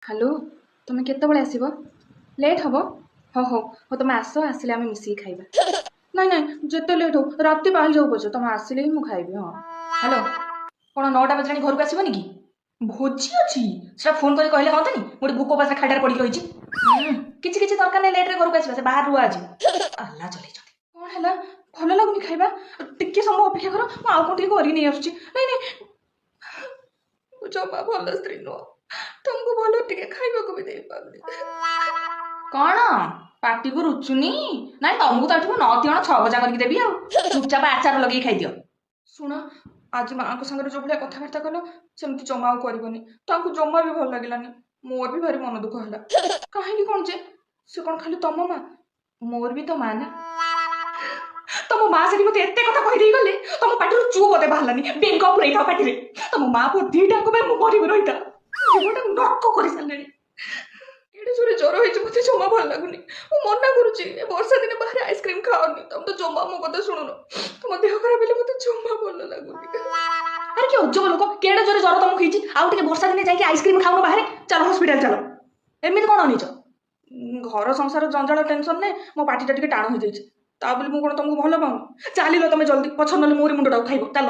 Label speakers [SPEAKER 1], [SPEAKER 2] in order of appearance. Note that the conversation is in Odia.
[SPEAKER 1] ହ୍ୟାଲୋ, ତମେ କେତେବେଳେ ଆସିବ? ଲେଟ୍ ହବ? ହଉ ହଉ ହଉ, ତମେ ଆସ, ଆସିଲେ ଆମେ ମିଶିକି ଖାଇବା। ନାଇଁ ନାଇଁ, ଯେତେ ଲେଟ୍ ହଉ, ରାତି ପାହିଯାଉ ପଛେ, ତମେ ଆସିଲେ ହିଁ ମୁଁ ଖାଇବି। ହଁ। ହ୍ୟାଲୋ, କ'ଣ 9ଟା ବାଜିଲାଣି, ଘରକୁ ଆସିବନି କି? ଭୋଜି ଅଛି? ସେଟା ଫୋନ୍ କରି କହିଲେ ହନ୍ତାନି? ମୁଁ ଗୋଟେ ଭୋକ ପାଶରେ ଖାଇଟାରେ ପଡ଼ିକି ରହିଛି। କିଛି କିଛି ଦରକାର ନାହିଁ ଲେଟ୍ରେ ଘରକୁ ଆସିବା, ସେ ବାହାରୁ ଆଜି ଆଲ୍ଲା ଚଲେଇଛନ୍ତି। କ'ଣ ହେଲା? ଭଲ ଲାଗୁନି ଖାଇବା? ଟିକେ ସମୟ ଅପେକ୍ଷା କର, ମୁଁ ଆଉ କ'ଣ ଟିକେ କରିକି ନେଇ ଆସୁଛି। ନାଇଁ ନାଇଁ, ମୁଁ ଜମା ଭଲ ସ୍ତ୍ରୀ ନୁହଁ, ତମକୁ ଭଲ ଟିକେ ଖାଇବାକୁ ବି ଦେଇପାରୁନି। କ'ଣ ପାଟିକୁ ରୁଚୁନି? ନାଇଁ, ତମକୁ ତ ଏଠୁ 9 ତିଅଣ 6 ଭଜା କରିକି ଦେବି। ଆଉ ଚୁପଚାପ ଆଚାର ଲଗେଇକି ଖାଇଦିଅ। ଶୁଣ, ଆଜି ମାଆଙ୍କ ସାଙ୍ଗରେ ଯୋଉ ଭଳିଆ କଥାବାର୍ତ୍ତା କଲ, ସେମିତି ଜମା ଆଉ କରିବନି। ତାଙ୍କୁ ଜମା ବି ଭଲ ଲାଗିଲାନି। ମୋର ବି ଭାରି ମନ ଦୁଃଖ ହେଲା। କାହିଁକି କ'ଣ ଯେ? ସେ କ'ଣ ଖାଲି ତମ ମା? ମୋର ବି ତ ମା ନା। ତମ ମା ସେଠି ମତେ ଏତେ କଥା କହିଦେଇ ଗଲେ, ତମ ପାଟିରୁ ଚୁ ବୋଧେ ବାହାରିଲାନି। ବେଙ୍ଗ ପୁରେଇଥାଅ ପାଟିରେ। ତମ ମା ପୁଅ ଦିଟାଙ୍କ ପାଇଁ ମୁଁ ମରିବି ରହିଥା। ଜୀବନଟାକୁ ନର୍କ କରିସାରିଲେଣି। ଏଡେ ଜୋରେ ଜ୍ୱର ହେଇଛି, ମତେ ଜମା ଭଲ ଲାଗୁନି। ମୁଁ ମନା କରୁଛି, ଏ ବର୍ଷା ଦିନେ ବାହାରେ ଆଇସ୍କ୍ରିମ ଖାଅନି। ତମେ ତ ଜମା ମୋ କଥା ଶୁଣୁନ। ତମ ଦେହ ଖରାପ ହେଲେ ମତେ ଜମା ଭଲ ଲାଗୁନି। ଆରେ କି ଅଜବ ଲୋକ, କେଡେ ଜୋରେ ଜ୍ୱର ତମକୁ ହେଇଛି, ଆଉ ଟିକେ ବର୍ଷା ଦିନେ ଯାଇକି ଆଇସ୍କ୍ରିମ ଖାଉନ ବାହାରେ। ଚାଲ ହସ୍ପିଟାଲ ଚାଲ। ଏମିତି କ'ଣ ଅନେଇଛ? ଘର ସଂସାର ଜଞ୍ଜାଳ ଟେନସନରେ ମୋ ପାଟିଟା ଟିକେ ଟାଣ ହେଇଯାଇଛି। ତା ବୋଲି ମୁଁ କ'ଣ ତମକୁ ଭଲ ପାଉନି? ଚାଲିଲ ତମେ ଜଲ୍ଦି, ପଛ ନହେଲେ ମୋରି ମୁଣ୍ଡଟାକୁ ଖାଇବ। ଚାଲ।